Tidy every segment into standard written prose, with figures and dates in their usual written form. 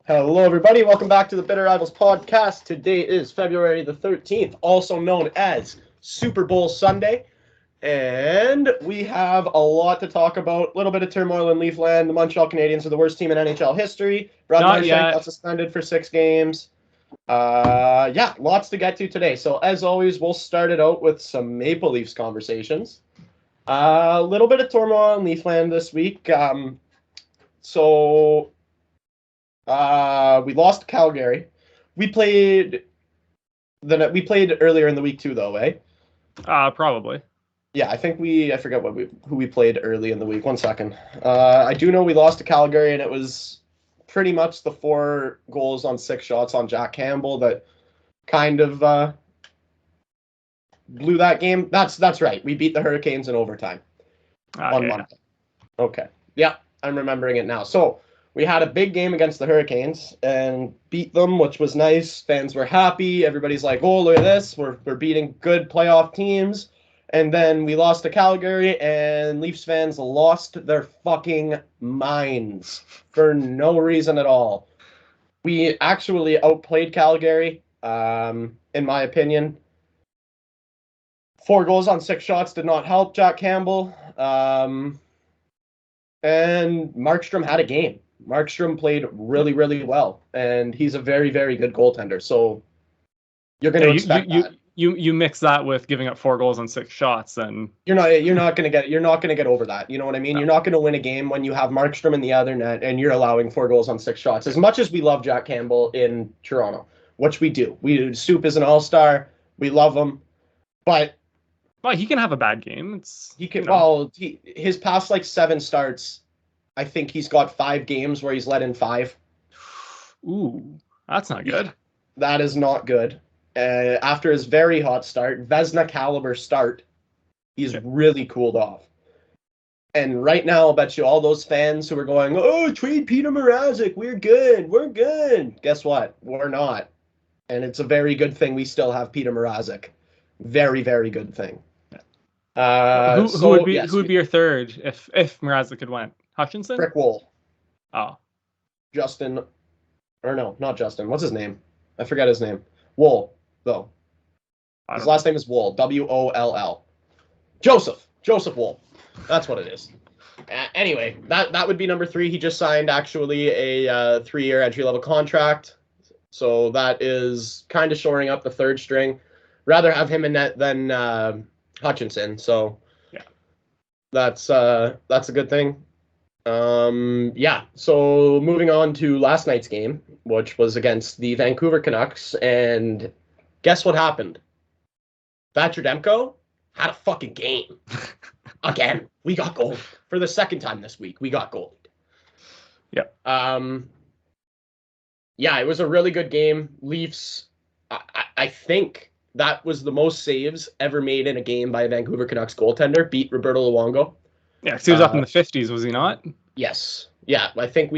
Hello, everybody. Welcome back to the Bitter Rivals podcast. Today is February the 13th, also known as Super Bowl Sunday. And we have a lot to talk about. A little bit of turmoil in Leafland. The Montreal Canadiens are the worst team in NHL history. Brad Marchand got suspended for 6 games. Lots to get to today. So, as always, we'll start it out with some Maple Leafs conversations. A little bit of turmoil in Leafland this week. We lost to Calgary. We played earlier in the week too, though, eh? Probably. Yeah, I forget who we played early in the week. 1 second. I do know we lost to Calgary, and it was pretty much the 4 goals on 6 shots on Jack Campbell that kind of blew that game. That's right. We beat the Hurricanes in overtime on Monday. Okay. Yeah, I'm remembering it now. So we had a big game against the Hurricanes and beat them, which was nice. Fans were happy. Everybody's like, oh, look at this. We're beating good playoff teams. And then we lost to Calgary, and Leafs fans lost their fucking minds for no reason at all. We actually outplayed Calgary, in my opinion. 4 goals on 6 shots did not help Jack Campbell. And Markstrom had a game. Markstrom played really, really well, and he's a very, very good goaltender. So you're going to expect that. You mix that with giving up 4 goals on 6 shots, and you're not going to get over that. You know what I mean? No. You're not going to win a game when you have Markstrom in the other net and you're allowing 4 goals on 6 shots. As much as we love Jack Campbell in Toronto, which we do. Soup is an all-star. We love him, but he can have a bad game. His past 7 starts, I think he's got 5 games where he's let in 5. Ooh, that's not good. That is not good. After his very hot start, Vezina caliber start, he's really cooled off. And right now, I'll bet you all those fans who are going, oh, trade Peter Mrazek, we're good. Guess what? We're not. And it's a very good thing we still have Peter Mrazek. Very, very good thing. Who would be your third if Mrazek had went? Hutchinson? Rick Wohl. Oh. Justin. Or no, not Justin. What's his name? I forget his name. Wohl, though. His last name is Woll. Woll. Joseph Woll. That's what it is. Anyway, that would be number 3. He just signed, actually, a 3-year entry-level contract. So that is kind of shoring up the third string. Rather have him in net than Hutchinson. So yeah, that's a good thing. So moving on to last night's game, which was against the Vancouver Canucks, and guess what happened? Thatcher Demko had a fucking game. Again, we got gold. For the second time this week, we got gold. Yeah. It was a really good game. Leafs, I think that was the most saves ever made in a game by a Vancouver Canucks goaltender, beat Roberto Luongo. Yeah, because he was up in the 50s, was he not? Yes. Yeah, I think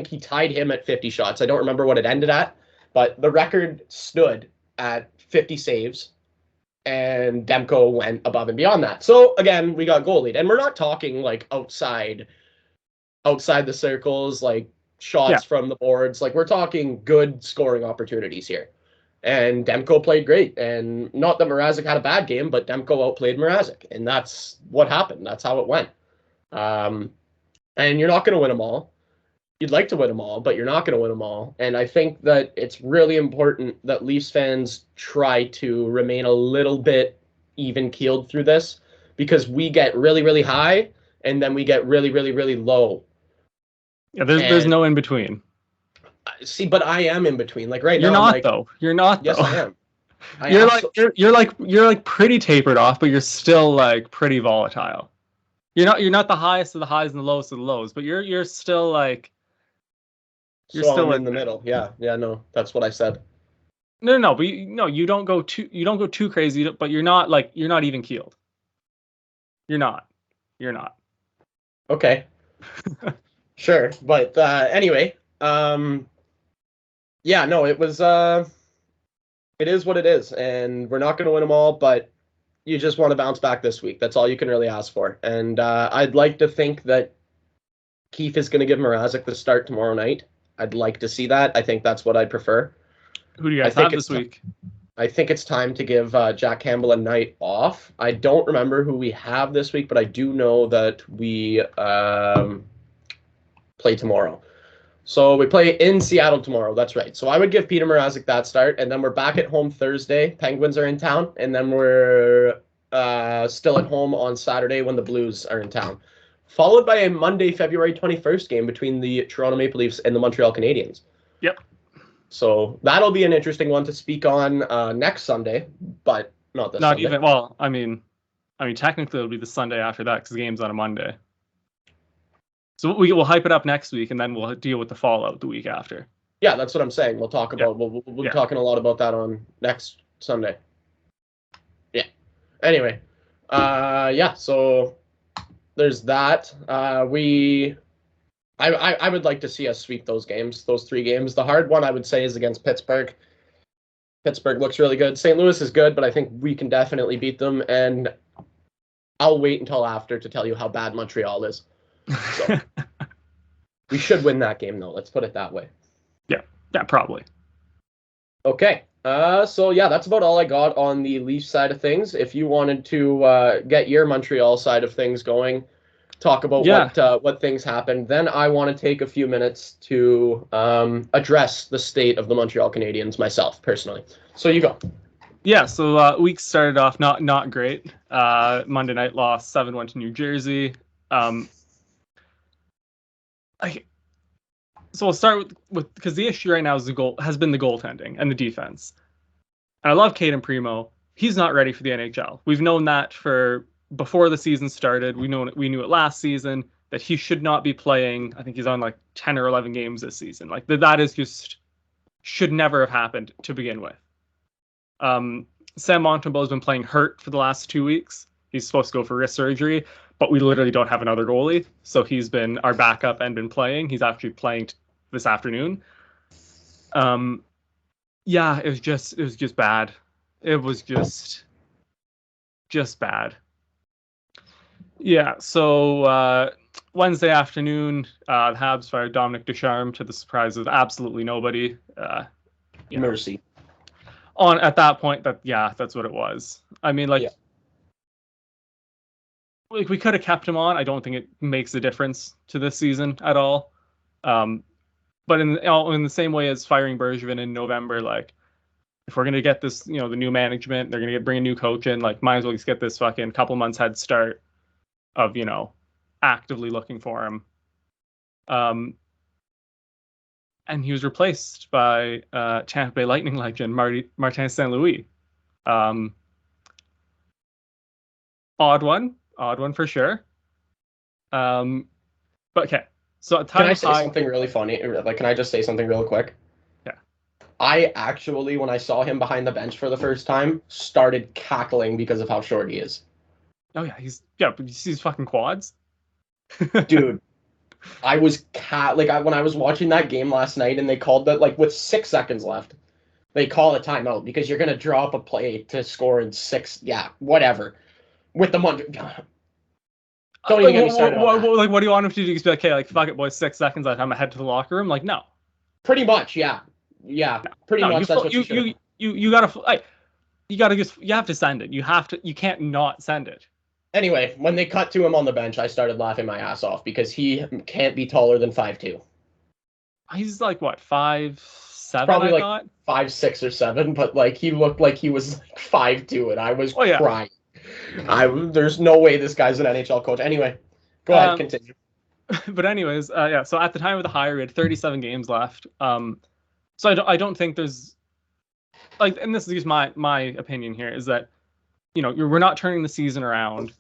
he tied him at 50 shots. I don't remember what it ended at, but the record stood at 50 saves, and Demko went above and beyond that. So, again, we got goalied. And we're not talking, outside the circles, shots from the boards. We're talking good scoring opportunities here. And Demko played great. And not that Mrazek had a bad game, but Demko outplayed Mrazek. And that's what happened. That's how it went. And you're not going to win them all. You'd like to win them all, but you're not going to win them all. And I think that it's really important that Leafs fans try to remain a little bit even-keeled through this, because we get really, really high, and then we get really, really, really low. Yeah, there's no in-between. See, but I am in between. Right you're now, not though. You're not. Yes, though. I am. You're pretty tapered off, but you're still pretty volatile. You're not the highest of the highs and the lowest of the lows, but you're still you're still in the middle. Yeah, no, that's what I said. No, but you don't go too crazy, but you're not even keeled. You're not. Okay. Sure, but anyway, it is what it is, and we're not going to win them all, but you just want to bounce back this week. That's all you can really ask for. And I'd like to think that Keefe is going to give Mrazek the start tomorrow night. I'd like to see that. I think that's what I'd prefer. Who do you I guys think have it's this week? I think it's time to give Jack Campbell a night off. I don't remember who we have this week, but I do know that we play tomorrow. So we play in Seattle tomorrow. That's right. So I would give Peter Mrazek that start, and then we're back at home Thursday. Penguins are in town, and then we're still at home on Saturday when the Blues are in town. Followed by a Monday, February 21st game between the Toronto Maple Leafs and the Montreal Canadiens. Yep. So that'll be an interesting one to speak on next Sunday, but not this Not Sunday. even. Well, I mean, technically it'll be the Sunday after that because the game's on a Monday. So we'll hype it up next week, and then we'll deal with the fallout the week after. Yeah, that's what I'm saying. We'll talk about. We'll be talking a lot about that on next Sunday. Yeah. Anyway, yeah. So there's that. I would like to see us sweep those games, those 3 games. The hard one I would say is against Pittsburgh. Pittsburgh looks really good. St. Louis is good, but I think we can definitely beat them. And I'll wait until after to tell you how bad Montreal is. So we should win that game, though. Let's put it that way. Yeah, probably. Okay. So yeah, that's about all I got on the Leafs side of things. If you wanted to get your Montreal side of things going, talk about what things happened, then I want to take a few minutes to address the state of the Montreal Canadiens myself personally. So you go. Yeah, so week started off not great. Monday night loss 7-1 to New Jersey. So we'll start with because the issue right now is has been the goaltending and the defense. And I love Caden Primo. He's not ready for the NHL. We've known that before the season started. We knew it last season that he should not be playing. I think he's on like 10 or 11 games this season. Like that is just should never have happened to begin with. Sam Montembeault has been playing hurt for the last 2 weeks. He's supposed to go for wrist surgery, but we literally don't have another goalie. So he's been our backup and been playing. He's actually playing this afternoon. Yeah, it was just bad. It was just bad. Yeah, so Wednesday afternoon, the Habs fired Dominic Ducharme to the surprise of absolutely nobody. Mercy. At that point, that's what it was. I mean, like we could have kept him on. I don't think it makes a difference to this season at all. But in the same way as firing Bergevin in November, like if we're gonna get this, the new management, they're gonna bring a new coach in, like might as well just get this fucking couple months head start of actively looking for him. And he was replaced by Tampa Bay Lightning legend Martin St. Louis. Odd one for sure. But okay. So can I say something really funny? Like, can I just say something real quick? Yeah. I actually, when I saw him behind the bench for the first time, started cackling because of how short he is. Oh yeah, but you see his fucking quads? Dude, I was when I was watching that game last night and they called that, like with 6 seconds left, they call a timeout because you're going to draw up a play to score in 6. Yeah, whatever. With the don't even get me started on that. Like, what do you want him to do? Just be like, okay, like, fuck it, boys, 6 seconds, I'm gonna head to the locker room? Like, no. Pretty much, yeah. Yeah, pretty much. That's what you gotta, you have to send it. You can't not send it. Anyway, when they cut to him on the bench, I started laughing my ass off because he can't be taller than 5'2". He's like, what, 5'7"? Probably like 5'6" or 7, but like he looked like he was like 5'2", and I was crying. There's no way this guy's an NHL coach. Anyway, go ahead, continue. But anyways, so at the time of the hire, we had 37 games left. So I don't think there's like, and this is just my opinion here, is that we're not turning the season around.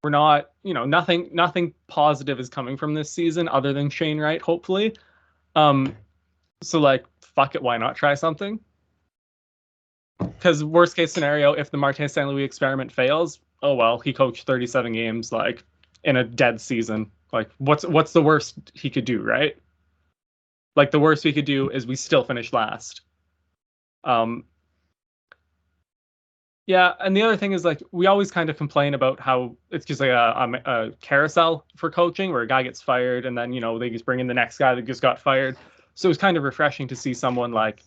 We're not, nothing positive is coming from this season other than Shane Wright, hopefully. So like, fuck it, why not try something? Because worst case scenario, if the Martin St. Louis experiment fails, oh well, he coached 37 games like in a dead season. Like what's the worst he could do, right? Like the worst we could do is we still finish last. Yeah, and the other thing is like we always kind of complain about how it's just like a carousel for coaching where a guy gets fired and then they just bring in the next guy that just got fired. So it was kind of refreshing to see someone like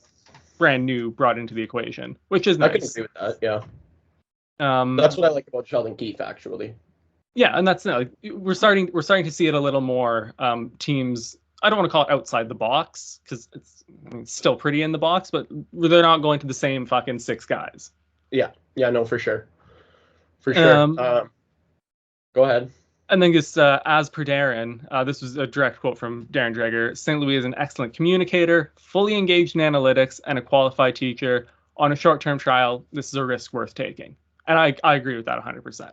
brand new brought into the equation, which is I can nice. agree with that. Yeah, Um, that's what I like about Sheldon Keefe, actually. yeah, and that's like we're starting to see it a little more. Teams, I don't want to call it outside the box because it's still pretty in the box, but they're not going to the same fucking six guys. Yeah, no, for sure, for sure. Um, Go ahead. And then just as per Darren, this was a direct quote from Darren Dreger. St. Louis is an excellent communicator, fully engaged in analytics, and a qualified teacher. On a short-term trial, this is a risk worth taking. And I agree with that 100%.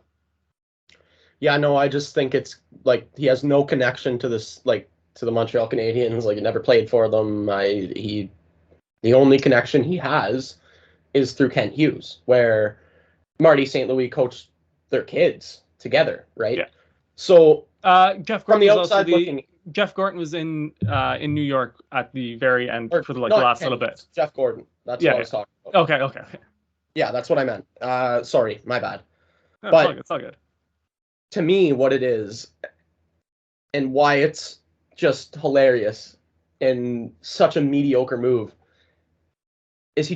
Yeah, no, I just think it's like he has no connection to this, like to the Montreal Canadiens. Like, he never played for them. The only connection he has is through Kent Hughes, where Marty St. Louis coached their kids together, right? Yeah. So Jeff from Gorton the was also outside looking, Jeff Gorton was in New York at the very end or for the not last Kent little bit. Hughes, Jeff Gordon. That's Yeah, what I was talking about. Okay. Yeah, that's what I meant. Sorry, my bad. No, But it's all good. to me, what it is and why it's just hilarious and such a mediocre move is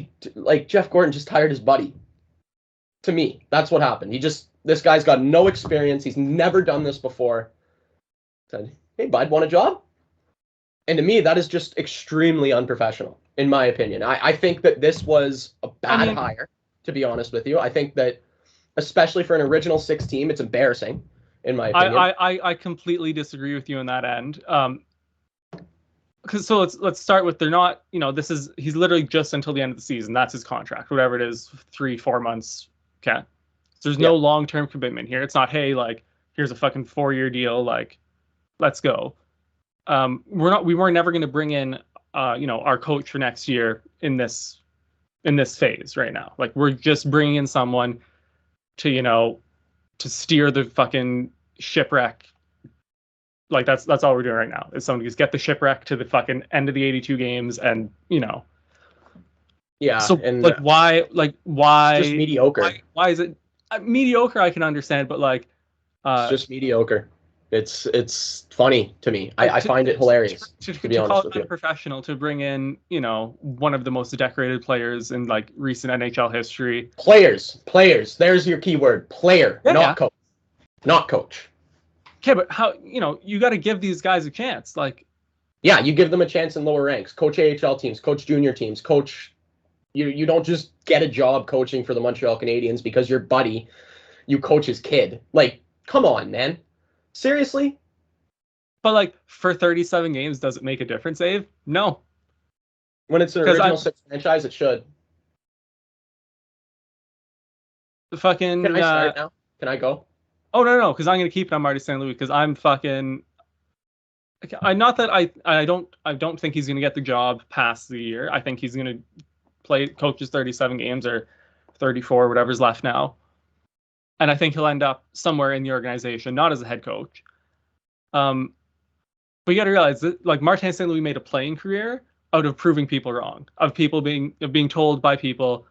Jeff Gordon just hired his buddy. To me, that's what happened. This guy's got no experience. He's never done this before. Said, "Hey, bud, want a job?" And to me, that is just extremely unprofessional, in my opinion. I think that this was a bad hire, to be honest with you. I think that, especially for an original six team, it's embarrassing, in my opinion. I completely disagree with you on that end. So let's start with, they're not, he's literally just until the end of the season. That's his contract, whatever it is, 3-4 months. Okay. So there's no long-term commitment here. It's not, hey, like, here's a fucking 4-year deal, like, let's go. We were never going to bring in our coach for next year in this phase right now. Like, we're just bringing in someone to steer the fucking shipwreck. Like, that's all we're doing right now, is someone to just get the shipwreck to the fucking end of the 82 games, and Yeah. So, and like, why it's just mediocre. Why is it mediocre? I can understand, but like, it's just mediocre. It's funny to me. I find it hilarious, to be honest call with it you. unprofessional to bring in, one of the most decorated players in like recent NHL history. Players. There's your keyword. Player, not coach. Not coach. Okay, but how, you got to give these guys a chance. Like, yeah, you give them a chance in lower ranks. Coach AHL teams, coach junior teams, coach. You don't just get a job coaching for the Montreal Canadiens because your buddy, you coach his kid. Like, come on, man. Seriously? But like, for 37 games, does it make a difference, Abe? No. When it's an original six franchise, it should. Fucking. Can I start now? Can I go? Oh, no, because I'm going to keep it on Marty St. Louis, because I'm fucking... Not that I don't think he's going to get the job past the year. I think he's going to coach his 37 games or 34, whatever's left now. And I think he'll end up somewhere in the organization, not as a head coach. But you got to realize that, like, Martin St. Louis made a playing career out of proving people wrong, of being told by people,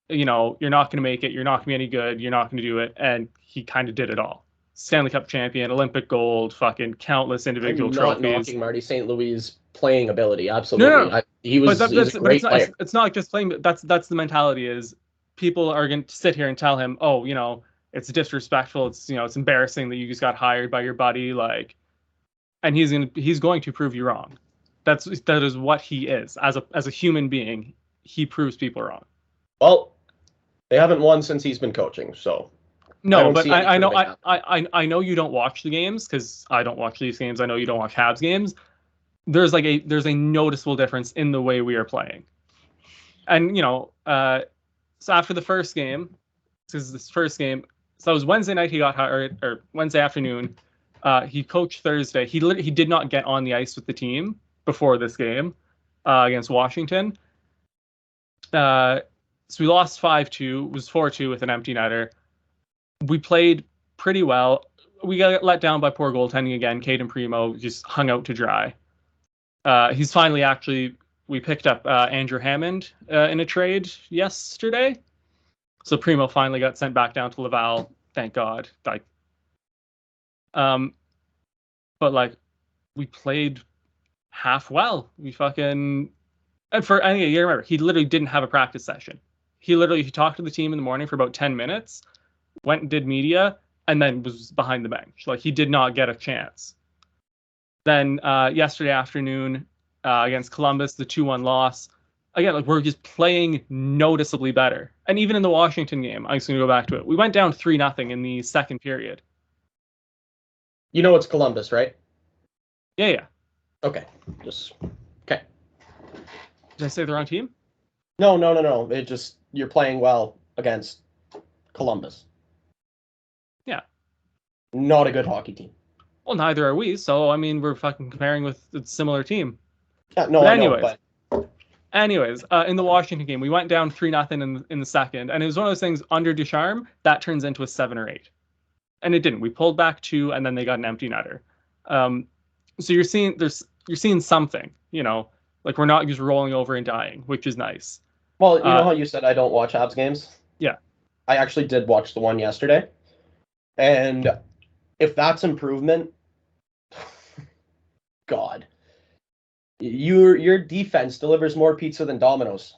you're not going to make it, you're not going to be any good, you're not going to do it, and he kind of did it all. Stanley Cup champion, Olympic gold, fucking countless individual trophies. I'm not knocking Marty St. Louis' playing ability, absolutely. No. He was a great player. It's not just playing, but that's the mentality, is people are going to sit here and tell him, oh, it's disrespectful, it's it's embarrassing that you just got hired by your buddy, like, and he's going to prove you wrong. That is what he is as a human being. He proves people wrong. Well, they haven't won since he's been coaching, so no, but I know you don't watch the games, because I don't watch these games. I know you don't watch Habs games. There's a noticeable difference in the way we are playing. And so after the first game, so it was Wednesday night he got hired, or Wednesday afternoon. He coached Thursday. He did not get on the ice with the team before this game against Washington. So we lost 5-2. It was 4-2 with an empty netter. We played pretty well. We got let down by poor goaltending again. Caden Primo just hung out to dry. He's finally we picked up Andrew Hammond in a trade yesterday. So Primo finally got sent back down to Laval. Thank God. But like, we played half well. We fucking, and for any you remember, he literally didn't have a practice session. He talked to the team in the morning for about 10 minutes, went and did media, and then was behind the bench. Like, he did not get a chance. Then yesterday afternoon against Columbus, the 2-1 loss. Again, like, we're just playing noticeably better. And even in the Washington game, I'm just going to go back to it. We went down 3-0 in the second period. You know it's Columbus, right? Yeah. Okay. Okay. Did I say the wrong team? No. You're playing well against Columbus. Yeah. Not a good hockey team. Well, neither are we. So, I mean, we're fucking comparing with a similar team. Yeah, no, but anyways, I know, but... Anyways, in the Washington game, we went down 3-0 in the second, and it was one of those things under Ducharme that turns into a 7 or 8, and it didn't. We pulled back 2, and then they got an empty netter. So you're seeing something, like, we're not just rolling over and dying, which is nice. Well, you know how you said I don't watch Habs games? Yeah, I actually did watch the one yesterday, and if that's improvement, God. Your defense delivers more pizza than Domino's.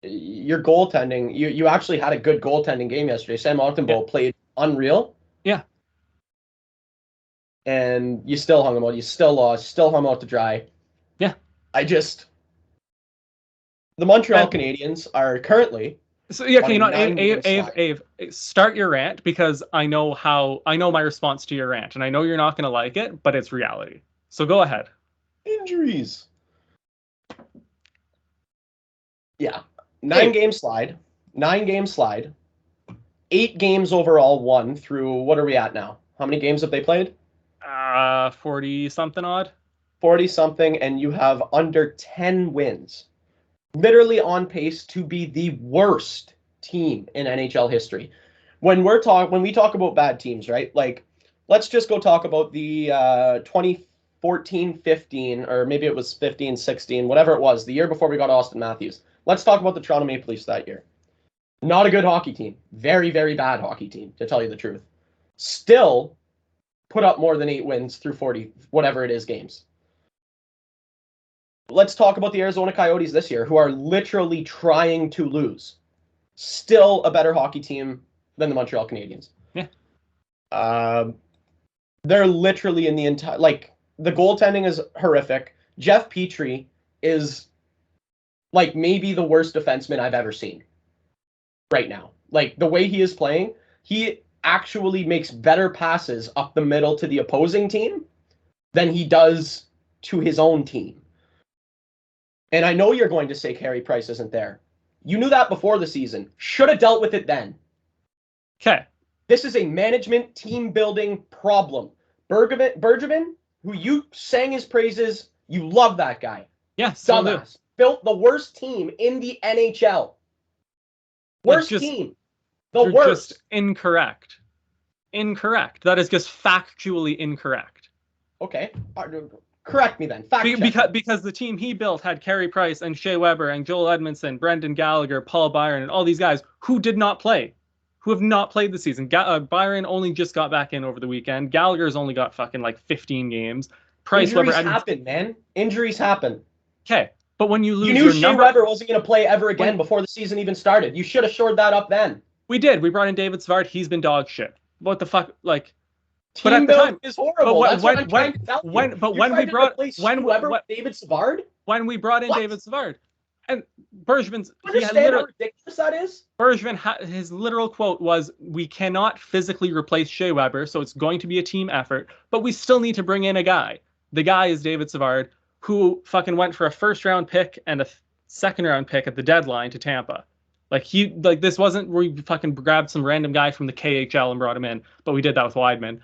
Your goaltending, you actually had a good goaltending game yesterday. Sam Ockenbowl played unreal. Yeah. And you still hung him out. You still lost. Still hung him out to dry. Yeah. The Montreal Canadiens are currently... So yeah, Ave, start your rant, because I know my response to your rant, and I know you're not going to like it, but it's reality. So go ahead. Injuries. Yeah. 9 game slide. 8 games overall won through, what are we at now? How many games have they played? 40 something odd. 40 something, and you have under 10 wins. Literally on pace to be the worst team in NHL history. When we talk about bad teams, right? Like, let's just go talk about the 2014-15, or maybe it was 15-16, whatever it was, the year before we got Austin Matthews. Let's talk about the Toronto Maple Leafs that year. Not a good hockey team. Very, very bad hockey team, to tell you the truth. Still put up more than 8 wins through 40, whatever it is, games. Let's talk about the Arizona Coyotes this year, who are literally trying to lose. Still a better hockey team than the Montreal Canadiens. Yeah. They're literally in the entire... Like, the goaltending is horrific. Jeff Petrie is, like, maybe the worst defenseman I've ever seen right now. Like, the way he is playing, he actually makes better passes up the middle to the opposing team than he does to his own team. And I know you're going to say Carey Price isn't there. You knew that before the season. Should have dealt with it then. Okay. This is a management team-building problem. Bergevin, who you sang his praises, you love that guy. Yeah, dumbass. Built the worst team in the NHL. Worst team. The worst. Just incorrect. Incorrect. That is just factually incorrect. Okay. Correct me then. Because the team he built had Carey Price and Shea Weber and Joel Edmondson, Brendan Gallagher, Paul Byron, and all these guys who did not play, who have not played the season. Byron only just got back in over the weekend. Gallagher's only got fucking like 15 games. Price, Injuries Weber, happen, man. Injuries happen. Okay, but when you lose, you knew Shea Weber wasn't going to play ever again before the season even started. You should have shored that up then. We did. We brought in David Savard. He's been dog shit. What the fuck, like. Team but at the time is horrible. That's what I'm trying to tell you. When we brought David Savard, when we brought in David Savard, and Bergevin's, understand how ridiculous that is. Bergevin, his literal quote was, "We cannot physically replace Shea Weber, so it's going to be a team effort, but we still need to bring in a guy." The guy is David Savard, who fucking went for a first-round pick and a second-round pick at the deadline to Tampa. This wasn't where we fucking grabbed some random guy from the KHL and brought him in, but we did that with Weidman.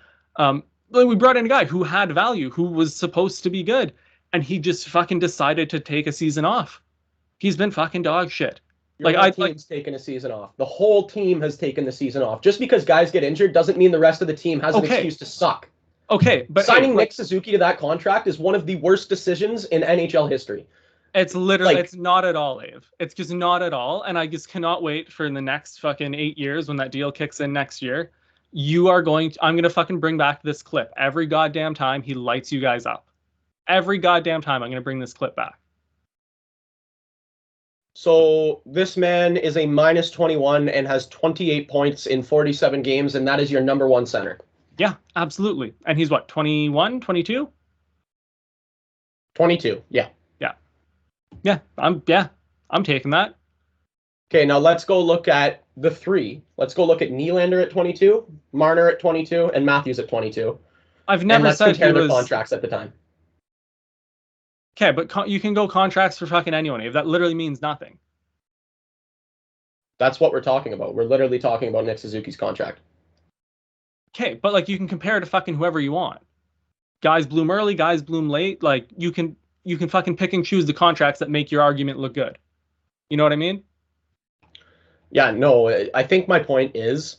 We brought in a guy who had value, who was supposed to be good, and he just fucking decided to take a season off. He's been fucking dog shit. Team's taken a season off. The whole team has taken the season off. Just because guys get injured doesn't mean the rest of the team has an excuse to suck. Okay, but signing Nick Suzuki to that contract is one of the worst decisions in NHL history. It's literally, it's not at all, Ave. It's just not at all, and I just cannot wait for the next fucking 8 years when that deal kicks in next year. I'm going to fucking bring back this clip every goddamn time he lights you guys up. Every goddamn time I'm going to bring this clip back. So this man is a minus 21 and has 28 points in 47 games, and that is your number one center. Yeah, absolutely. And he's what, 21, 22? 22, yeah. Yeah, I'm taking that. Okay, now let's go look at the three. Let's go look at Nylander at 22, Marner at 22, and Matthews at 22. I've never let's said he compare their was contracts at the time. Okay, but you can go contracts for fucking anyone. If that literally means nothing. That's what we're talking about. We're literally talking about Nick Suzuki's contract. Okay, but like you can compare to fucking whoever you want. Guys bloom early, guys bloom late. Like you can fucking pick and choose the contracts that make your argument look good. You know what I mean? Yeah, no, I think my point is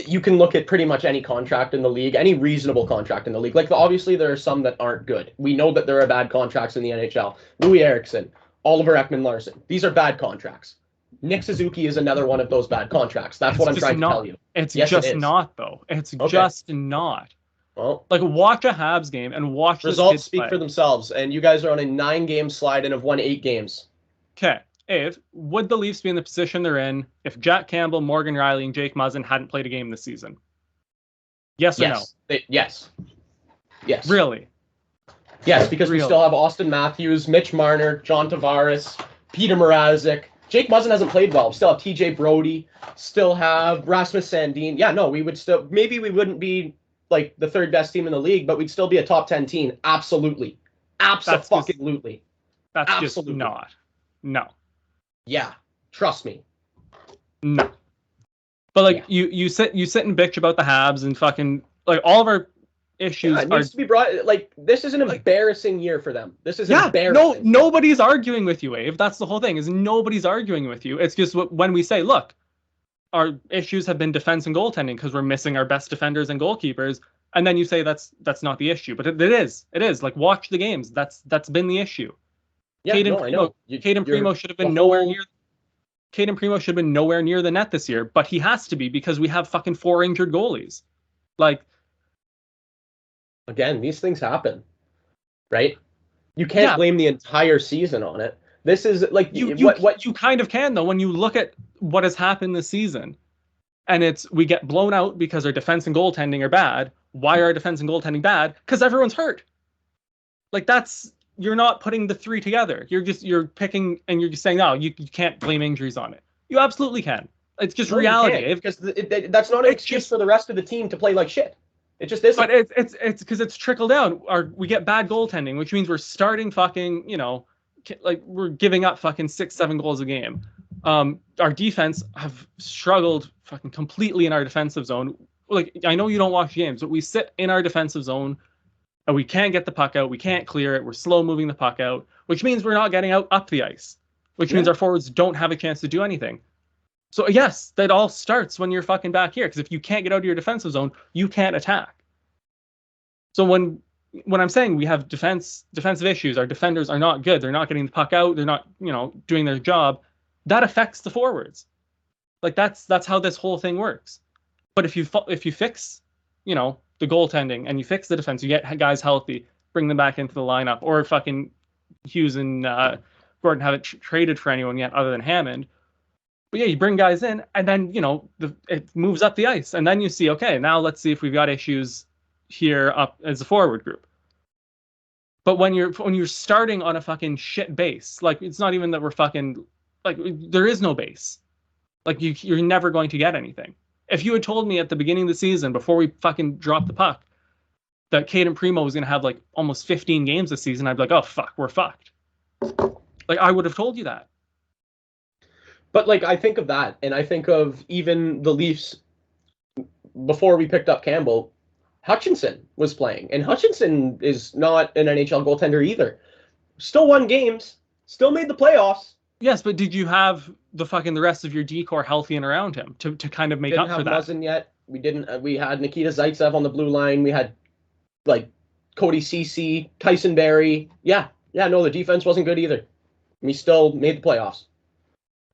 you can look at pretty much any contract in the league, any reasonable contract in the league. Like, obviously, there are some that aren't good. We know that there are bad contracts in the NHL. Louis Eriksson, Oliver Ekman-Larsson. These are bad contracts. Nick Suzuki is another one of those bad contracts. That's what I'm trying to tell you. It's just not, though. It's just not. Well, like, watch a Habs game and watch results speak for themselves, and you guys are on a 9-game slide and have won 8 games. Okay. Would the Leafs be in the position they're in if Jack Campbell, Morgan Rielly, and Jake Muzzin hadn't played a game this season? Yes or no? Yes. Really? Yes, because we still have Austin Matthews, Mitch Marner, John Tavares, Peter Mrazek. Jake Muzzin hasn't played well. We still have TJ Brody. Still have Rasmus Sandin. Yeah, no, we would still... Maybe we wouldn't be like the third best team in the league, but we'd still be a top 10 team. Absolutely. Absolutely. That's just not. No. Yeah, trust me. No. But like you sit and bitch about the Habs and fucking like all of our issues it needs to be brought. Like, this is an embarrassing year for them. This is embarrassing. No, nobody's arguing with you, Ave. That's the whole thing. Is nobody's arguing with you. It's just when we say, look, our issues have been defense and goaltending because we're missing our best defenders and goalkeepers, and then you say that's not the issue, but it is. It is. Like, watch the games. That's been the issue. Yeah, I know. Caden Primo should have been nowhere near. Caden Primo should have been nowhere near the net this year, but he has to be because we have fucking 4 injured goalies. Like, again, these things happen, right? You can't blame the entire season on it. This is like you kind of can, though, when you look at what has happened this season, and we get blown out because our defense and goaltending are bad. Why are our defense and goaltending bad? Because everyone's hurt. Like, you're not putting the 3 together. You're picking and you're just saying, no, you can't blame injuries on it. You absolutely can. It's just reality. Because that's not an excuse for the rest of the team to play like shit. It just isn't. But it's because it's trickled down. We get bad goaltending, which means we're starting fucking, like we're giving up fucking 6-7 goals a game. Our defense have struggled fucking completely in our defensive zone. Like, I know you don't watch games, but we sit in our defensive zone and we can't get the puck out. We can't clear it. We're slow moving the puck out, which means we're not getting out up the ice, which means our forwards don't have a chance to do anything. So yes, that all starts when you're fucking back here. Because if you can't get out of your defensive zone, you can't attack. So when I'm saying we have defensive issues, our defenders are not good. They're not getting the puck out. They're not, doing their job. That affects the forwards. Like, that's how this whole thing works. But if you fix, the goaltending and you fix the defense, you get guys healthy, bring them back into the lineup, or fucking Hughes and Gordon haven't traded for anyone yet other than Hammond. But yeah, you bring guys in, and then it moves up the ice, and then you see, okay, now let's see if we've got issues here up as a forward group. But when you're starting on a fucking shit base, like, it's not even that we're fucking like, there is no base. Like, you're never going to get anything. If you had told me at the beginning of the season, before we fucking dropped the puck, that Caden Primo was going to have like almost 15 games this season, I'd be like, oh fuck, we're fucked. Like, I would have told you that. But like, I think of that, and I think of even the Leafs before we picked up Campbell. Hutchinson was playing, and Hutchinson is not an NHL goaltender either. Still won games, still made the playoffs. Yes, but did you have the rest of your D-core healthy and around him to kind of make up for that? Didn't have Muzzin yet. We didn't. We had Nikita Zaitsev on the blue line. We had like Cody Ceci, Tyson Barrie. Yeah. No, the defense wasn't good either. We still made the playoffs.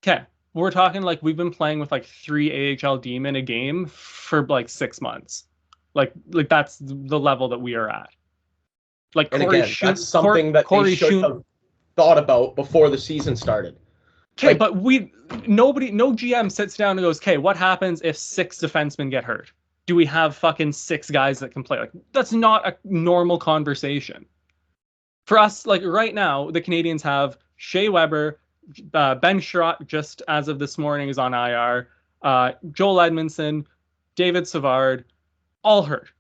Okay, we're talking like we've been playing with like 3 AHL D-men a game for like 6 months. Like that's the level that we are at. Like And Corey again, that's something that Corey they should have thought about before the season started. Okay, like, but no GM sits down and goes, okay, what happens if 6 defensemen get hurt? Do we have fucking 6 guys that can play? Like, that's not a normal conversation. For us, like right now, the Canadians have Shea Weber, Ben Sherratt, just as of this morning, is on IR, Joel Edmondson, David Savard, all hurt.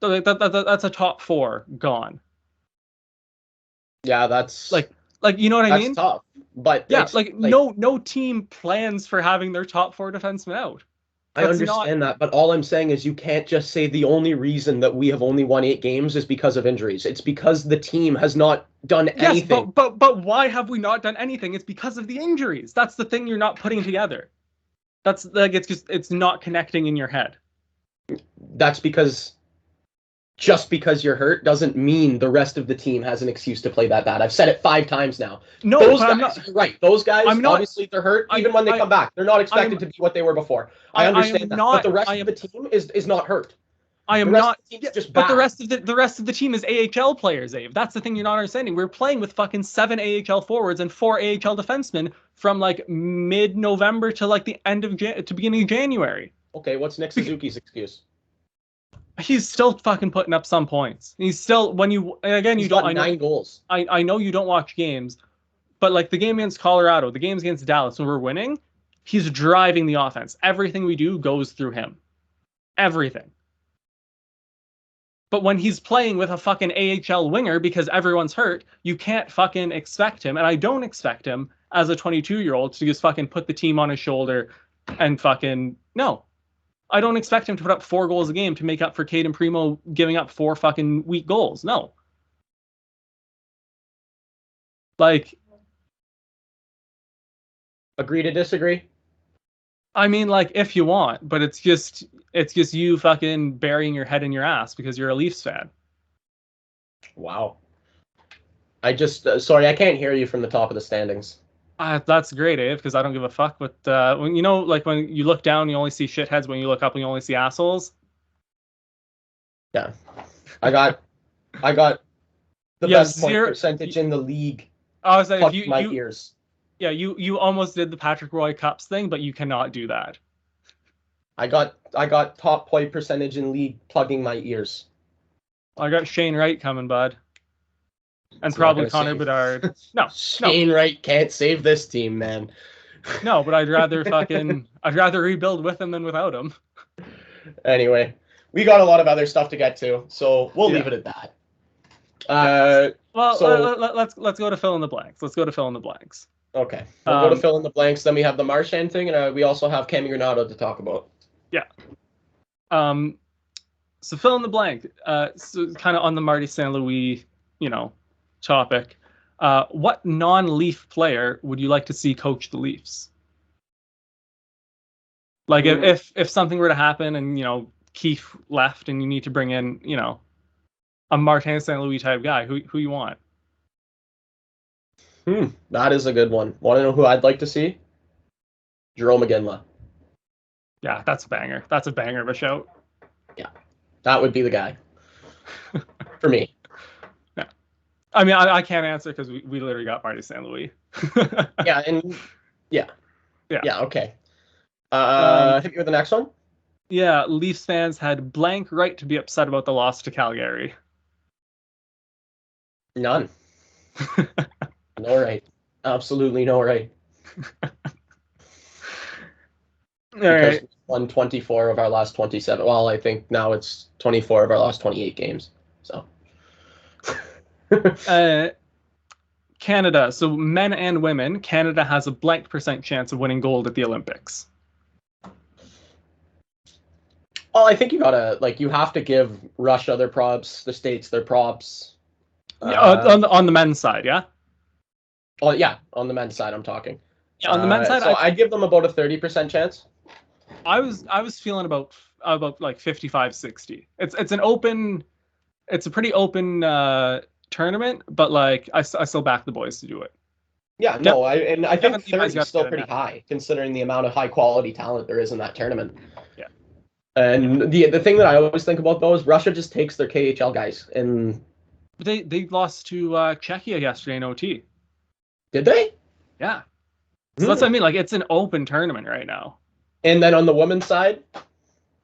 So that's a top 4 gone. Yeah, that's like you know what I mean? That's tough. But yeah, like no team plans for having their top 4 defensemen out. I understand that, but all I'm saying is you can't just say the only reason that we have only won 8 games is because of injuries. It's because the team has not done anything. But why have we not done anything? It's because of the injuries. That's the thing you're not putting together. That's like it's not connecting in your head. That's because just because you're hurt doesn't mean the rest of the team has an excuse to play that bad. I've said it 5 times now. No, those guys, you're right. Those guys, obviously, they're hurt. Even when they come back, they're not expected to be what they were before. I understand that, but the rest of the team is not hurt. I am not. Just but the rest of the team is AHL players, Ave. That's the thing you're not understanding. We're playing with fucking 7 AHL forwards and 4 AHL defensemen from like mid-November to like the end of to beginning of January. Okay, what's Nick Suzuki's excuse? He's still fucking putting up some points. He's still you don't 9 goals. I know you don't watch games, but like the game against Colorado, the games against Dallas, when we're winning, he's driving the offense. Everything we do goes through him. Everything. But when he's playing with a fucking AHL winger because everyone's hurt, you can't fucking expect him, and I don't expect him as a 22-year-old to just fucking put the team on his shoulder and fucking no. I don't expect him to put up 4 goals a game to make up for Cade and Primo giving up 4 fucking weak goals. No. Like, agree to disagree? I mean, like, if you want, but it's just you fucking burying your head in your ass because you're a Leafs fan. Wow. I just sorry, I can't hear you from the top of the standings. That's great, Ave, because I don't give a fuck. But when when you look down, you only see shitheads. When you look up, you only see assholes. Yeah, I got the best point percentage in the league. I was like, ears. Yeah, you almost did the Patrick Roy Cups thing, but you cannot do that. I got top point percentage in league plugging my ears. I got Shane Wright coming, bud. And probably Connor Bedard. No, Shane Wright can't save this team, man. No, but I'd rather rebuild with him than without him. Anyway, we got a lot of other stuff to get to, so we'll leave it at that. Let's go to fill in the blanks. Okay, we'll go to fill in the blanks. Then we have the Marchand thing, and we also have Cami Granato to talk about. Yeah. So fill in the blank. So kind of on the Marty St. Louis, topic. What non-Leaf player would you like to see coach the Leafs? Like if something were to happen and Keith left and you need to bring in a Martin St. Louis type guy, who you want? That is a good one. Want to know who I'd like to see? Jerome McGinley. Yeah, that's a banger. That's a banger of a shout. Yeah, that would be the guy for me. Yeah, I mean, I can't answer because we literally got Marty St. Louis. Yeah. Okay. Hit me with the next one. Yeah, Leafs fans had blank right to be upset about the loss to Calgary. None. No right. Absolutely no right. All right. We won 24 of our last 27. Well, I think now it's 24 of our last 28 games. So. Canada. So men and women, Canada has a blank % chance of winning gold at the Olympics. Well, I think you have to give Russia their props, the States their props. On the men's side, yeah? Oh, yeah, on the men's side, I'm talking. Yeah, on the men's side, so I'd give them about a 30% chance. I was feeling about like 55-60. It's a pretty open tournament, but like I still back the boys to do it. Yeah, no, I think 30 is still pretty high considering the amount of high quality talent there is in that tournament. Yeah. And the thing that I always think about though is Russia just takes their KHL guys, and They lost to Czechia yesterday in OT. did they? Yeah. So that's what I mean. Like, it's an open tournament right now. And then on the women's side,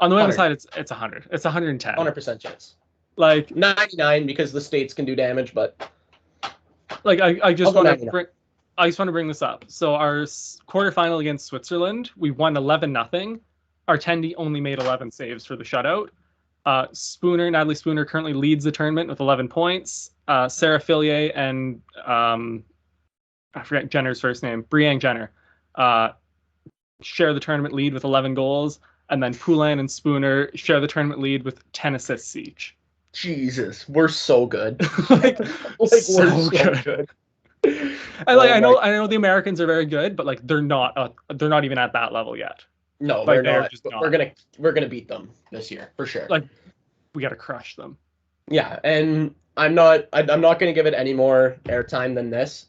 On the women's 100. side, it's 100. It's 110. 100% chance. Like 99 because the states can do damage, but like I just I'll go want to 99. bring I just want to bring this up. So our quarterfinal against Switzerland, we won 11-0. Our Tendi only made 11 saves for the shutout. Natalie Spooner currently leads the tournament with 11 points. Sarah Fillier and I forget Jenner's first name, Brianne Jenner, share the tournament lead with 11 goals. And then Poulin and Spooner share the tournament lead with 10 assists each. Jesus, we're so good. like we're so good. And like I know the Americans are very good, but like they're not even at that level yet. No, Like, they're not. just not. We're gonna beat them this year for sure. Like we gotta crush them. Yeah, and I'm not gonna give it any more airtime than this.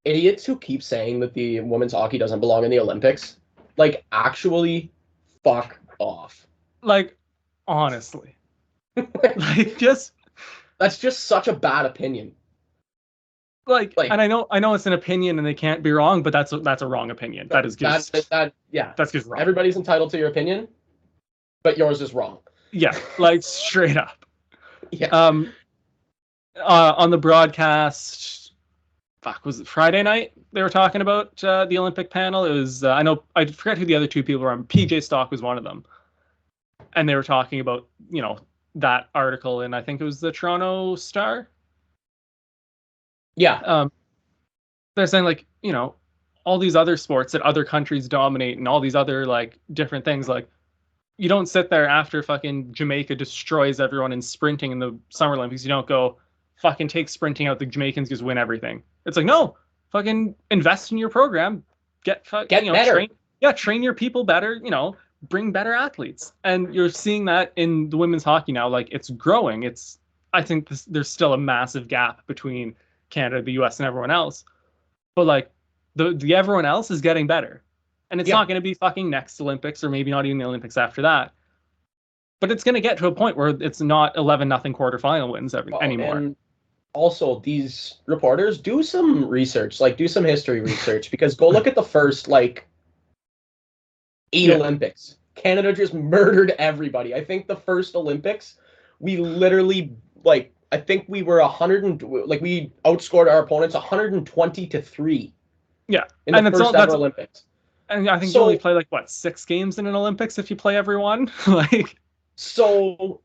Idiots who keep saying that the women's hockey doesn't belong in the Olympics, like actually fuck off. Like honestly. Like just that's just such a bad opinion. Like and I know it's an opinion and they can't be wrong, but that's a wrong opinion. That is just that's just wrong. Everybody's entitled to your opinion, but yours is wrong. Yeah, like straight up. Yeah. On the broadcast, was it Friday night? They were talking about the Olympic panel. It was I forget who the other two people were on. PJ Stock was one of them, and they were talking about that article in I think it was the Toronto Star. Yeah. They're saying like all these other sports that other countries dominate and all these other like different things, like you don't sit there after fucking Jamaica destroys everyone in sprinting in the Summer Olympics. You don't go fucking take sprinting out. The Jamaicans just win everything. It's like, no, fucking invest in your program. Get better. Train your people better. Bring better athletes. And you're seeing that in the women's hockey now. Like it's growing. I think there's still a massive gap between Canada, the US, and everyone else. But like the everyone else is getting better. And it's not going to be fucking next Olympics or maybe not even the Olympics after that. But it's going to get to a point where it's not 11-0 quarterfinal wins anymore. And also, these reporters do some research, like do some history research, because go look at the first 8 Olympics. Canada just murdered everybody. I think the first Olympics, we literally I think we were we outscored our opponents 120-3. Yeah, in the first ever Olympics. And I think you only play 6 games in an Olympics if you play everyone. So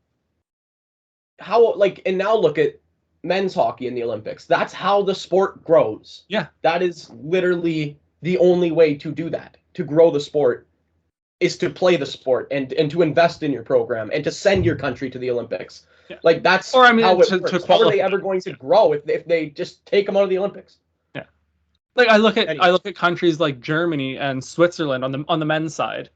how and now look at men's hockey in the Olympics. That's how the sport grows. Yeah. That is literally the only way to do that. To grow the sport is to play the sport and to invest in your program and to send your country to the Olympics. Yeah. That's how it works. How are they ever going to grow if they just take them out of the Olympics? Yeah. I look at countries like Germany and Switzerland on the men's side.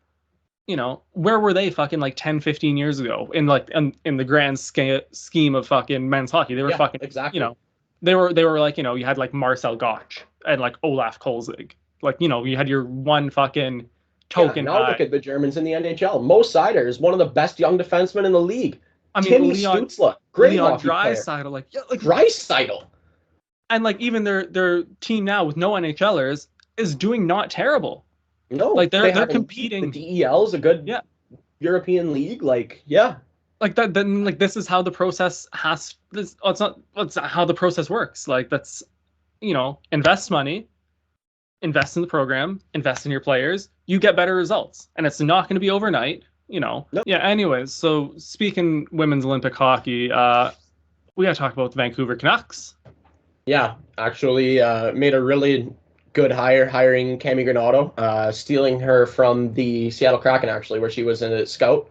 Where were they fucking 10, 15 years ago in the grand scheme of fucking men's hockey? They were fucking exactly. They were you had Marcel Gottsch and Olaf Kolzig. You had your one fucking token. Now look at the Germans in the NHL. Mo Seider is one of the best young defensemen in the league. I mean, Timmy Stützle, great hockey player. Draisaitl. And even their team now with no NHLers is doing not terrible. No, they're competing. The DEL is a good European league. This is how the process it's not how the process works. That's invest money, invest in the program, invest in your players, you get better results. And it's not going to be overnight, Nope. Yeah, anyways, so speaking women's Olympic hockey, we got to talk about the Vancouver Canucks. Yeah, actually made a really good hiring Cammy Granato, stealing her from the Seattle Kraken, actually, where she was a scout.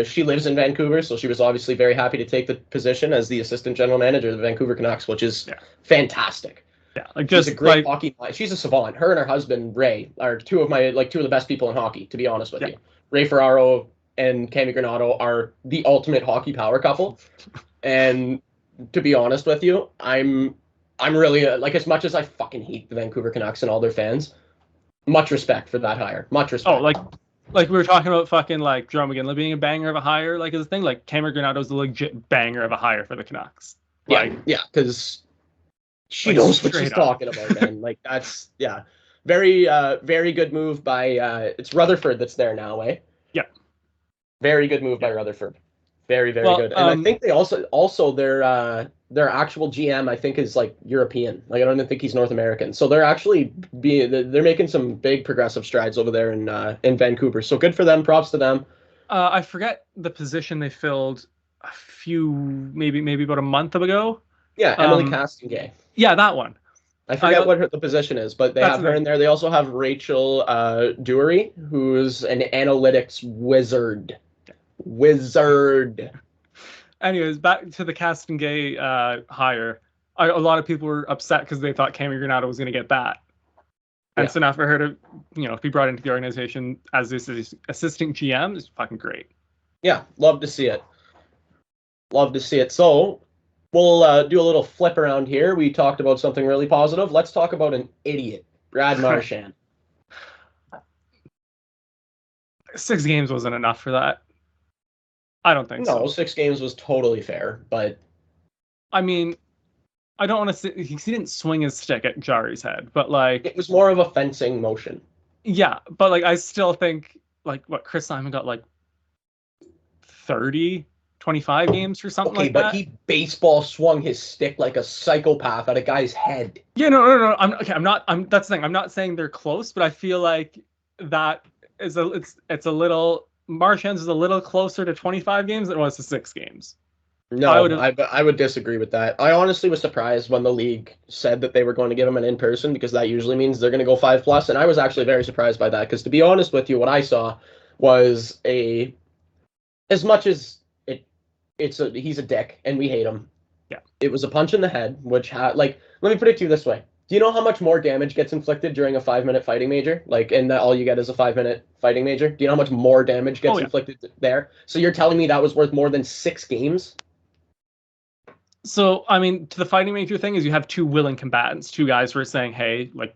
She lives in Vancouver, so she was obviously very happy to take the position as the assistant general manager of the Vancouver Canucks, which is fantastic. Yeah, she's a great hockey. She's a savant. Her and her husband Ray are two of the best people in hockey. To be honest with you, Ray Ferraro and Cammy Granato are the ultimate hockey power couple. And to be honest with you, I'm really as much as I fucking hate the Vancouver Canucks and all their fans, much respect for that hire. Much respect. Like we were talking about fucking like Jerome McGinley being a banger of a hire, like as a thing. Like Cameron Granato's a legit banger of a hire for the Canucks. Like, Yeah, because she like, knows what she's straight up. talking about, man. Like that's very good move by it's Rutherford that's there now, eh? Yeah. Very good move by Yeah. Rutherford. Very Well, good. And I think they also their actual GM I think is like European. Like I don't even think he's North American. So they're making some big progressive strides over there in Vancouver. So good for them. Props to them. I forget the position they filled a few maybe about a month ago. Yeah, Emily Castengay. Yeah, that one. I forget what the position is, but they That's have the her thing. in there. They also have Rachel Dury, who's an analytics wizard. Anyways, back to the Castengay hire. A lot of people were upset because they thought Cameron Granato was going to get that. And Yeah. so now for her to, be brought into the organization as this assistant GM is fucking great. Yeah, love to see it. Love to see it. So we'll do a little flip around here. We talked about something really positive. Let's talk about an idiot, Brad Marchand. 6 games wasn't enough for that. I don't think so. No, 6 games was totally fair, but I mean, I don't want to say he didn't swing his stick at Jari's head, but like it was more of a fencing motion. Yeah, but like I still think like what Chris Simon got like 30, 25 games for something like that. Okay, but he baseball swung his stick like a psychopath at a guy's head. Yeah, no. That's the thing. I'm not saying they're close, but I feel like that is it's a little Marchand's is a little closer to 25 games than it was to 6 games. No, I would disagree with that. I honestly was surprised when the league said that they were going to give him an in-person because that usually means they're going to go 5+, and I was actually very surprised by that because to be honest with you, what I saw was as much as he's a dick and we hate him. Yeah. It was a punch in the head, which let me put it to you this way. Do you know how much more damage gets inflicted during a 5-minute fighting major? Like, and that all you get is a 5-minute fighting major? Do you know how much more damage gets inflicted there? So you're telling me that was worth more than 6 games? So, I mean, to the fighting major thing is you have 2 willing combatants, 2 guys who are saying, hey, like,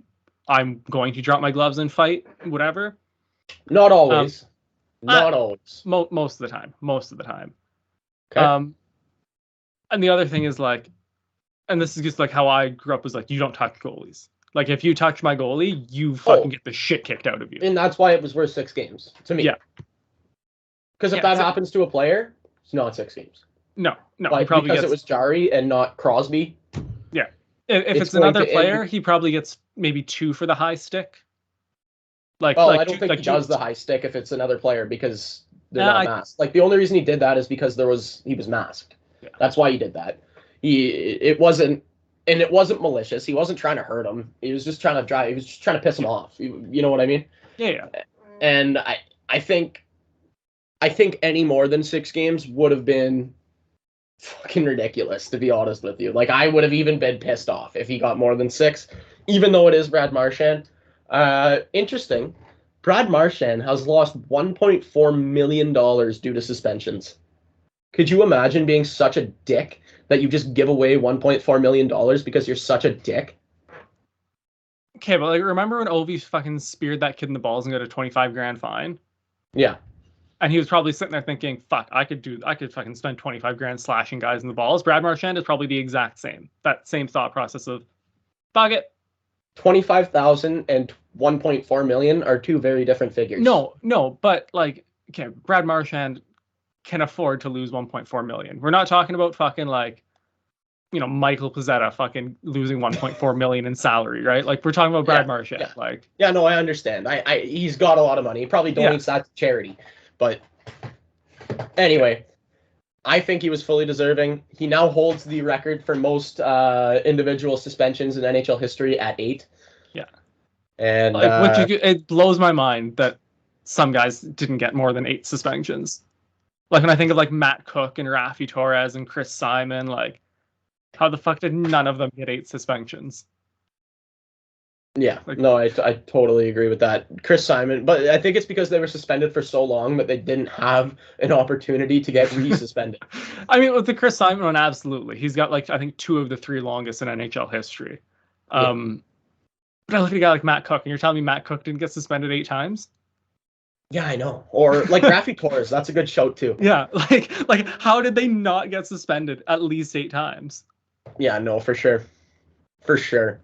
I'm going to drop my gloves and fight, whatever. Not always. Not always. Most of the time. Most of the time. Okay. And the other thing is, like, and this is just, like, how I grew up was, like, you don't touch goalies. Like, if you touch my goalie, you fucking get the shit kicked out of you. And that's why it was worth 6 games, to me. Yeah. Because if that happens to a player, it's not 6 games. No. Like, because it was Jari and not Crosby. Yeah. If it's another player, he probably gets maybe 2 for the high stick. I don't think he does the high stick if it's another player because they're not masked. Like, the only reason he did that is because he was masked. Yeah. That's why he did that. It wasn't malicious. He wasn't trying to hurt him. He was just trying to piss him off. You know what I mean? Yeah. And I think any more than 6 games would have been fucking ridiculous, to be honest with you. Like, I would have even been pissed off if he got more than 6, even though it is Brad Marchand. Interesting. Brad Marchand has lost $1.4 million due to suspensions. Could you imagine being such a dick that you just give away $1.4 million because you're such a dick? Okay, but like, remember when Ovi fucking speared that kid in the balls and got a $25,000 fine? Yeah. And he was probably sitting there thinking, fuck, I could fucking spend $25,000 slashing guys in the balls. Brad Marchand is probably the exact same. That same thought process of, fuck it. 25,000 and 1.4 million are 2 very different figures. No, but like, okay, Brad Marchand can afford to lose 1.4 million. We're not talking about fucking like, Michael Pizzetta fucking losing 1.4 million in salary, right? Like, we're talking about Brad Marchand. Yeah. Like, yeah, no, I understand. He's got a lot of money. He probably donates that to charity. But anyway, I think he was fully deserving. He now holds the record for most individual suspensions in NHL history at 8. Yeah. And it blows my mind that some guys didn't get more than 8 suspensions. Like, when I think of like Matt Cook and Rafi Torres and Chris Simon, like, how the fuck did none of them get 8 suspensions? Yeah, no, I totally agree with that. Chris Simon, but I think it's because they were suspended for so long that they didn't have an opportunity to get re-suspended. I mean, with the Chris Simon one, absolutely. He's got, like, I think 2 of the 3 longest in NHL history. But I look at a guy like Matt Cook, and you're telling me Matt Cook didn't get suspended 8 times? Yeah, I know. Or like Rafi Torres, that's a good shout too. Yeah, like how did they not get suspended at least 8 times? Yeah, no, for sure. For sure.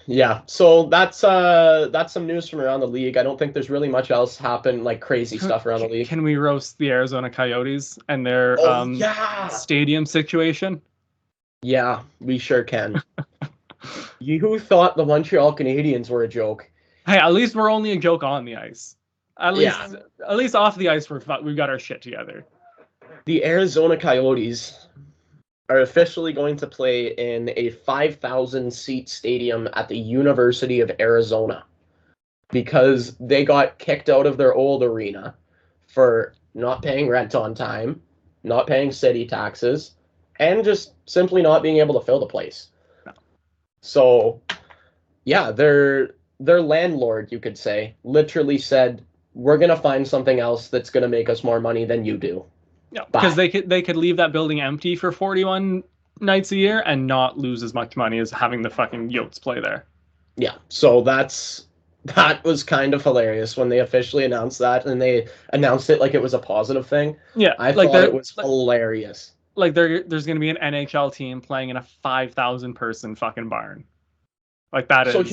Yeah, so that's some news from around the league. I don't think there's really much else happen, like crazy stuff around the league. Can we roast the Arizona Coyotes and their Oh yeah. stadium situation? Yeah, we sure can. You thought the Montreal Canadiens were a joke. Hey, at least we're only a joke on the ice. At Yeah. least off the ice we've got our shit together. The Arizona Coyotes are officially going to play in a 5,000 seat stadium at the University of Arizona because they got kicked out of their old arena for not paying rent on time, not paying city taxes, and just simply not being able to fill the place. No. So, yeah, their landlord, you could say, literally said, "We're gonna find something else that's gonna make us more money than you do." Yeah, because they could leave that building empty for 41 nights a year and not lose as much money as having the fucking Yotes play there. Yeah, so that was kind of hilarious when they officially announced that, and they announced it like it was a positive thing. Yeah, I thought it was hilarious. Like there's going to be an NHL team playing in a 5,000 person fucking barn. Like that is. So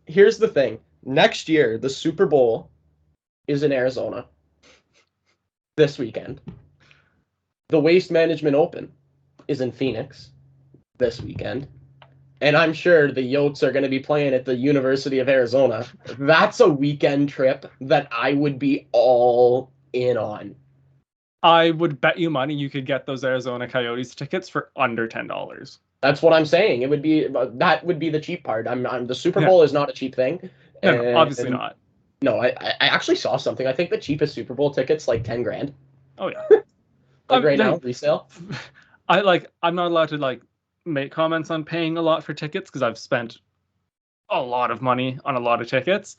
here's the thing. Next year, the Super Bowl is in Arizona this weekend. The Waste Management Open is in Phoenix this weekend. And I'm sure the Yotes are going to be playing at the University of Arizona. That's a weekend trip that I would be all in on. I would bet you money you could get those Arizona Coyotes tickets for under $10. That's what I'm saying. That would be the cheap part. The Super Bowl is not a cheap thing. No, obviously not. No, I actually saw something. I think the cheapest Super Bowl ticket's like 10 grand. Oh yeah. Right now, resale. I'm not allowed to make comments on paying a lot for tickets because I've spent a lot of money on a lot of tickets.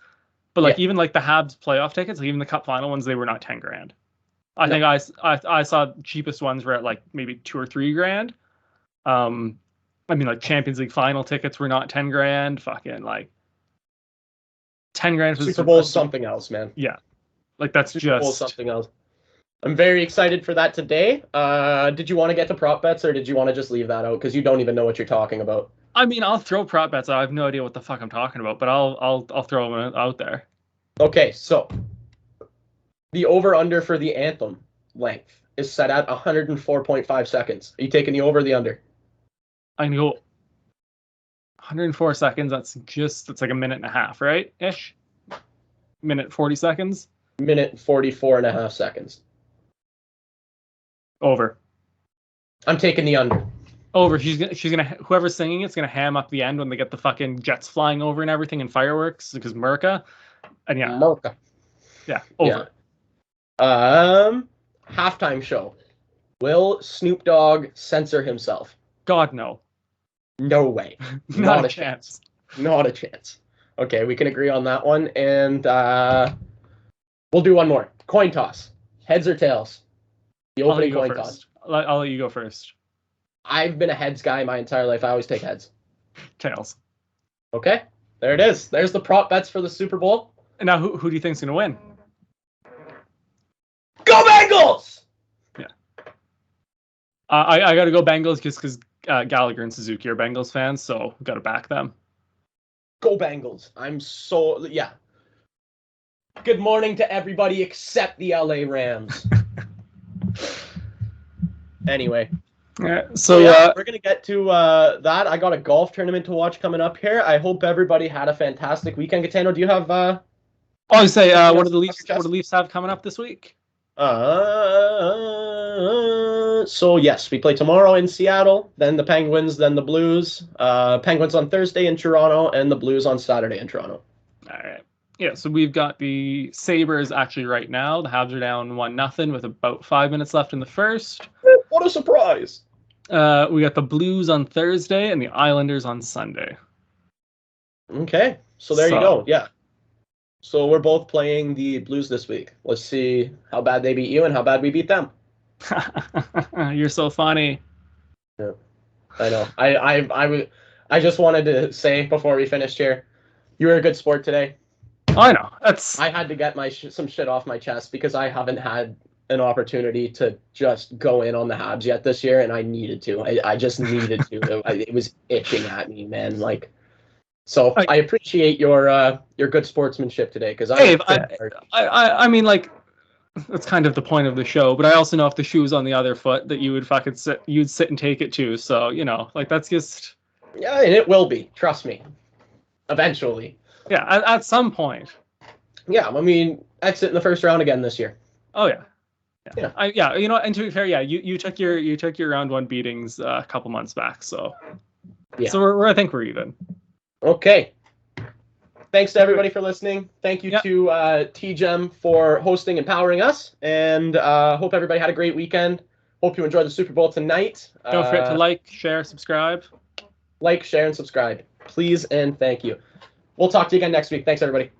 But even the Habs playoff tickets, even the Cup final ones, they were not 10 grand. I think I saw cheapest ones were at maybe 2 or 3 grand. Champions League final tickets were not 10 grand. Fucking 10 grand for Super Bowl is something else, man. Yeah. That's Super Bowl is something else. I'm very excited for that today. Did you want to get to prop bets or did you want to just leave that out? Because you don't even know what you're talking about. I mean, I'll throw prop bets. I have no idea what the fuck I'm talking about, but I'll throw them out there. Okay, so the over-under for the anthem length is set at 104.5 seconds. Are you taking the over or the under? I'm going to go 104 seconds. That's like a minute and a half, right? Ish. Minute 40 seconds. Minute 44 and a half seconds. Over. I'm taking the under. Over. She's gonna whoever's singing it's gonna ham up the end when they get the fucking jets flying over and everything and fireworks because Merca. And yeah. Merca. Yeah. Over. Yeah. Halftime show. Will Snoop Dogg censor himself? God no. No way. Not a chance. Not a chance. Okay, we can agree on that one, and we'll do one more. Coin toss. Heads or tails? The opening coin toss. I'll let you go first. I've been a heads guy my entire life. I always take heads. Tails. Okay, there it is. There's the prop bets for the Super Bowl. And now who do you think's going to win? Go Bengals! Yeah. I got to go Bengals just because Gallagher and Suzuki are Bengals fans, so got to back them. Go Bengals. Yeah. Good morning to everybody except the LA Rams. Anyway. So we're going to get to that. I got a golf tournament to watch coming up here. I hope everybody had a fantastic weekend. Gitano, do you have what do the Leafs have coming up this week? So yes, we play tomorrow in Seattle, then the Penguins, then the Blues. Penguins on Thursday in Toronto, and the Blues on Saturday in Toronto. All right. Yeah, so we've got the Sabres actually right now. The Habs are down 1-0 with about 5 minutes left in the first. What a surprise! We got the Blues on Thursday and the Islanders on Sunday. Okay, so there you go. Yeah. So we're both playing the Blues this week. Let's see how bad they beat you and how bad we beat them. You're so funny. Yeah, I know. I just wanted to say before we finished here, you were a good sport today. I know. That's I had to get some shit off my chest because I haven't had an opportunity to just go in on the Habs yet this year, and I needed to. I just needed to. It was itching at me, man. Like, so like, I appreciate your good sportsmanship today because Dave. I mean, like, that's kind of the point of the show. But I also know if the shoe's on the other foot, that you would fucking sit and take it too. So like that's just. Yeah, and it will be. Trust me. Eventually. Yeah, at some point. Yeah, I mean, exit in the first round again this year. Oh yeah. Yeah. And to be fair, yeah, you took your round 1 beatings a couple months back, so yeah. So I think we're even. Okay. Thanks to everybody for listening. Thank you to T-Gem for hosting and powering us, and hope everybody had a great weekend. Hope you enjoyed the Super Bowl tonight. Don't forget to like, share, subscribe. Like, share, and subscribe, please, and thank you. We'll talk to you again next week. Thanks, everybody.